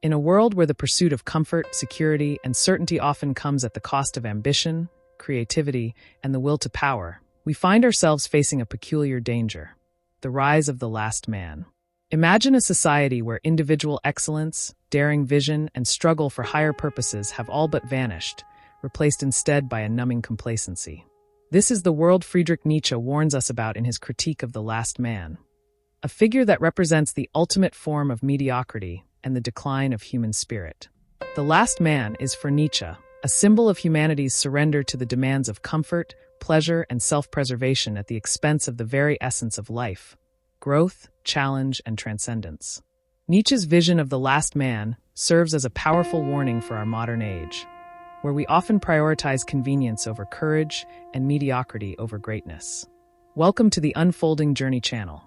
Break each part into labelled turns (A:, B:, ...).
A: In a world where the pursuit of comfort, security, and certainty often comes at the cost of ambition, creativity, and the will to power, we find ourselves facing a peculiar danger: the rise of the last man. Imagine a society where individual excellence, daring vision, and struggle for higher purposes have all but vanished, replaced instead by a numbing complacency. This is the world Friedrich Nietzsche warns us about in his critique of the last man, a figure that represents the ultimate form of mediocrity and the decline of human spirit. The last man is, for Nietzsche, a symbol of humanity's surrender to the demands of comfort, pleasure, and self-preservation at the expense of the very essence of life: growth, challenge, and transcendence. Nietzsche's vision of the last man serves as a powerful warning for our modern age, where we often prioritize convenience over courage and mediocrity over greatness. Welcome to the Unfolding Journey channel.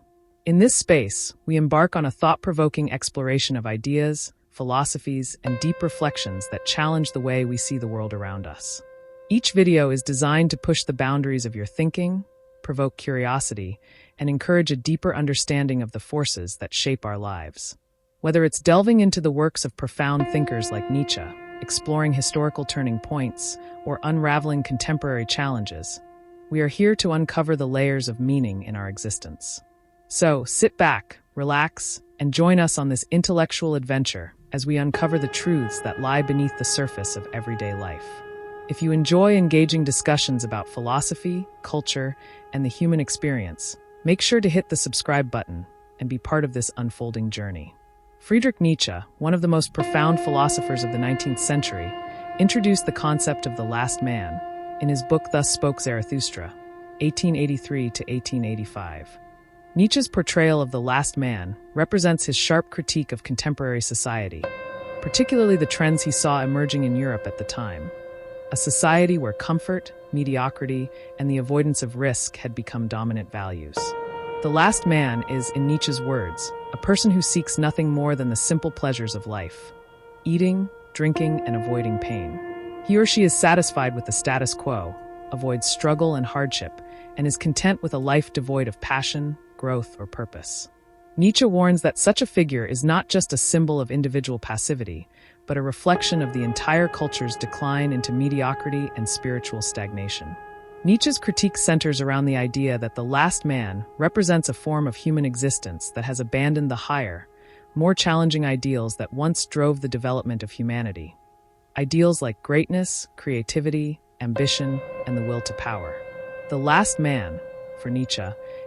A: In this space, we embark on a thought-provoking exploration of ideas, philosophies, and deep reflections that challenge the way we see the world around us. Each video is designed to push the boundaries of your thinking, provoke curiosity, and encourage a deeper understanding of the forces that shape our lives. Whether it's delving into the works of profound thinkers like Nietzsche, exploring historical turning points, or unraveling contemporary challenges, we are here to uncover the layers of meaning in our existence. So, sit back, relax, and join us on this intellectual adventure as we uncover the truths that lie beneath the surface of everyday life. If you enjoy engaging discussions about philosophy, culture, and the human experience, make sure to hit the subscribe button and be part of this unfolding journey. Friedrich Nietzsche, one of the most profound philosophers of the 19th century, introduced the concept of the last man in his book Thus Spoke Zarathustra, 1883 to 1885. Nietzsche's portrayal of the last man represents his sharp critique of contemporary society, particularly the trends he saw emerging in Europe at the time. A society where comfort, mediocrity, and the avoidance of risk had become dominant values. The last man is, in Nietzsche's words, a person who seeks nothing more than the simple pleasures of life: eating, drinking, and avoiding pain. He or she is satisfied with the status quo, avoids struggle and hardship, and is content with a life devoid of passion, growth, or purpose. Nietzsche warns that such a figure is not just a symbol of individual passivity, but a reflection of the entire culture's decline into mediocrity and spiritual stagnation. Nietzsche's critique centers around the idea that the last man represents a form of human existence that has abandoned the higher, more challenging ideals that once drove the development of humanity. Ideals like greatness, creativity, ambition, and the will to power. The last man, for Nietzsche,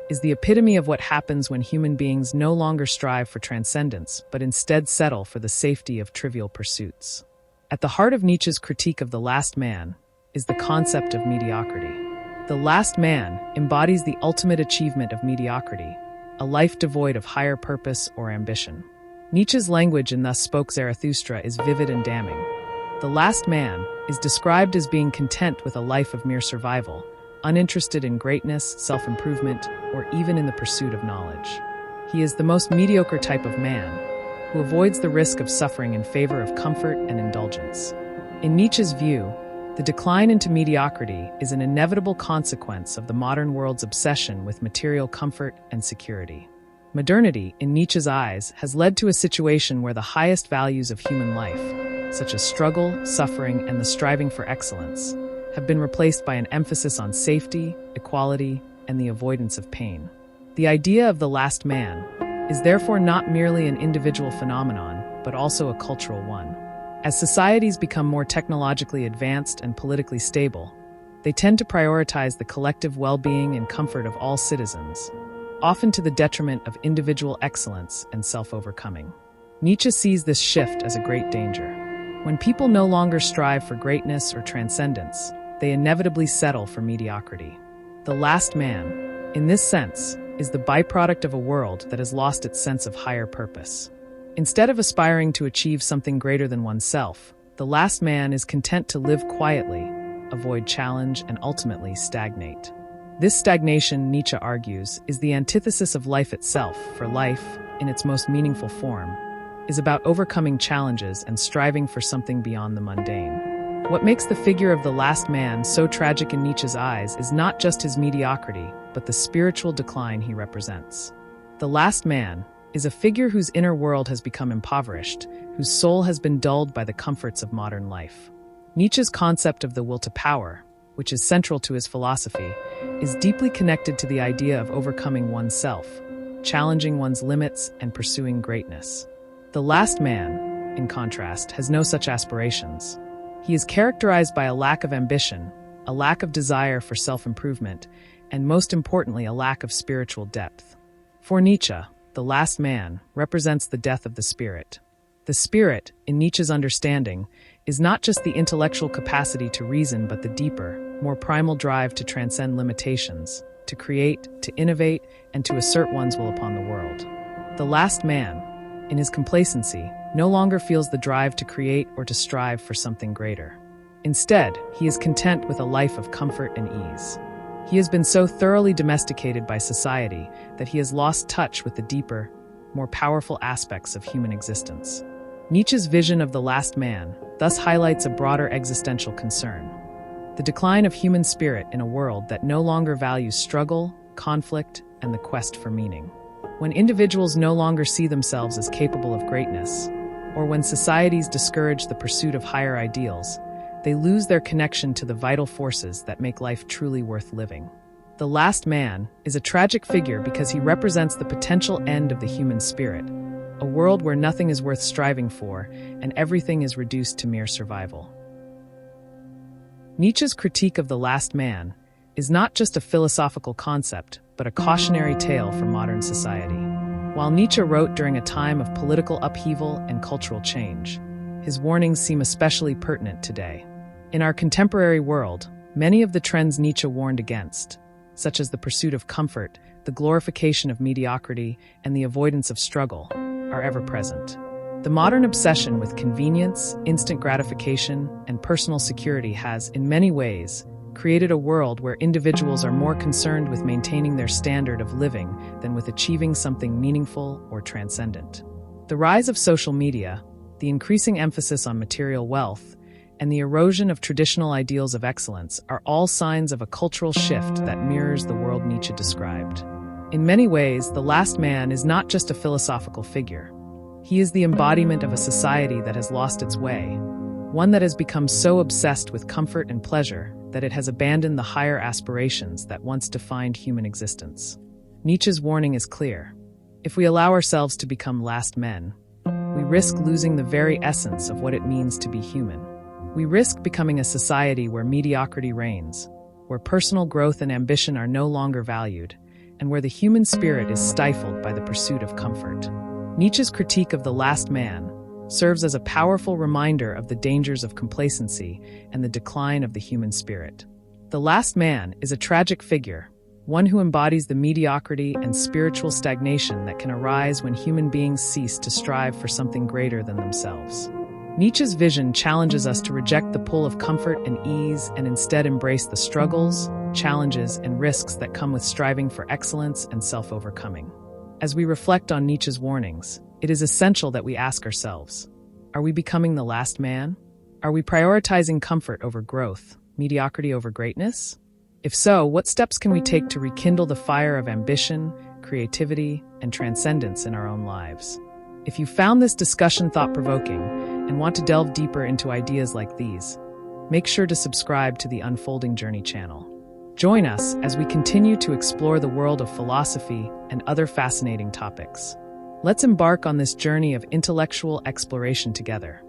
A: is the epitome of what happens when human beings no longer strive for transcendence, but instead settle for the safety of trivial pursuits. At the heart of Nietzsche's critique of the last man is the concept of mediocrity. The last man embodies the ultimate achievement of mediocrity, a life devoid of higher purpose or ambition. Nietzsche's language in Thus Spoke Zarathustra is vivid and damning. The last man is described as being content with a life of mere survival, uninterested in greatness, self-improvement, or even in the pursuit of knowledge. He is the most mediocre type of man, who avoids the risk of suffering in favor of comfort and indulgence. In Nietzsche's view, the decline into mediocrity is an inevitable consequence of the modern world's obsession with material comfort and security. Modernity, in Nietzsche's eyes, has led to a situation where the highest values of human life, such as struggle, suffering, and the striving for excellence, have been replaced by an emphasis on safety, equality, and the avoidance of pain. The idea of the last man is therefore not merely an individual phenomenon, but also a cultural one. As societies become more technologically advanced and politically stable, they tend to prioritize the collective well-being and comfort of all citizens, often to the detriment of individual excellence and self-overcoming. Nietzsche sees this shift as a great danger. When people no longer strive for greatness or transcendence, they inevitably settle for mediocrity. The last man, in this sense, is the byproduct of a world that has lost its sense of higher purpose. Instead of aspiring to achieve something greater than oneself, the last man is content to live quietly, avoid challenge, and ultimately stagnate. This stagnation, Nietzsche argues, is the antithesis of life itself, for life, in its most meaningful form, is about overcoming challenges and striving for something beyond the mundane. What makes the figure of the last man so tragic in Nietzsche's eyes is not just his mediocrity, but the spiritual decline he represents. The last man, is a figure whose inner world has become impoverished, whose soul has been dulled by the comforts of modern life. Nietzsche's concept of the will to power, which is central to his philosophy, is deeply connected to the idea of overcoming oneself, challenging one's limits, and pursuing greatness. The last man, in contrast, has no such aspirations. He is characterized by a lack of ambition, a lack of desire for self-improvement, and most importantly, a lack of spiritual depth. For Nietzsche, the last man represents the death of the spirit. The spirit, in Nietzsche's understanding, is not just the intellectual capacity to reason, but the deeper, more primal drive to transcend limitations, to create, to innovate, and to assert one's will upon the world. The last man, in his complacency, no longer feels the drive to create or to strive for something greater. Instead, he is content with a life of comfort and ease. He has been so thoroughly domesticated by society that he has lost touch with the deeper, more powerful aspects of human existence. Nietzsche's vision of the last man thus highlights a broader existential concern: the decline of human spirit in a world that no longer values struggle, conflict, and the quest for meaning. When individuals no longer see themselves as capable of greatness, or when societies discourage the pursuit of higher ideals, they lose their connection to the vital forces that make life truly worth living. The last man is a tragic figure because he represents the potential end of the human spirit, a world where nothing is worth striving for and everything is reduced to mere survival. Nietzsche's critique of the last man is not just a philosophical concept, but a cautionary tale for modern society. While Nietzsche wrote during a time of political upheaval and cultural change, his warnings seem especially pertinent today. In our contemporary world, many of the trends Nietzsche warned against, such as the pursuit of comfort, the glorification of mediocrity, and the avoidance of struggle, are ever present. The modern obsession with convenience, instant gratification, and personal security has, in many ways, created a world where individuals are more concerned with maintaining their standard of living than with achieving something meaningful or transcendent. The rise of social media, the increasing emphasis on material wealth, and the erosion of traditional ideals of excellence are all signs of a cultural shift that mirrors the world Nietzsche described. In many ways, the last man is not just a philosophical figure. He is the embodiment of a society that has lost its way, one that has become so obsessed with comfort and pleasure that it has abandoned the higher aspirations that once defined human existence. Nietzsche's warning is clear. If we allow ourselves to become last men, we risk losing the very essence of what it means to be human. We risk becoming a society where mediocrity reigns, where personal growth and ambition are no longer valued, and where the human spirit is stifled by the pursuit of comfort. Nietzsche's critique of the last man serves as a powerful reminder of the dangers of complacency and the decline of the human spirit. The last man is a tragic figure, one who embodies the mediocrity and spiritual stagnation that can arise when human beings cease to strive for something greater than themselves. Nietzsche's vision challenges us to reject the pull of comfort and ease and instead embrace the struggles, challenges, and risks that come with striving for excellence and self-overcoming. As we reflect on Nietzsche's warnings, it is essential that we ask ourselves, are we becoming the last man? Are we prioritizing comfort over growth, mediocrity over greatness? If so, what steps can we take to rekindle the fire of ambition, creativity, and transcendence in our own lives? If you found this discussion thought-provoking and want to delve deeper into ideas like these, make sure to subscribe to the Unfolding Journey channel. Join us as we continue to explore the world of philosophy and other fascinating topics. Let's embark on this journey of intellectual exploration together.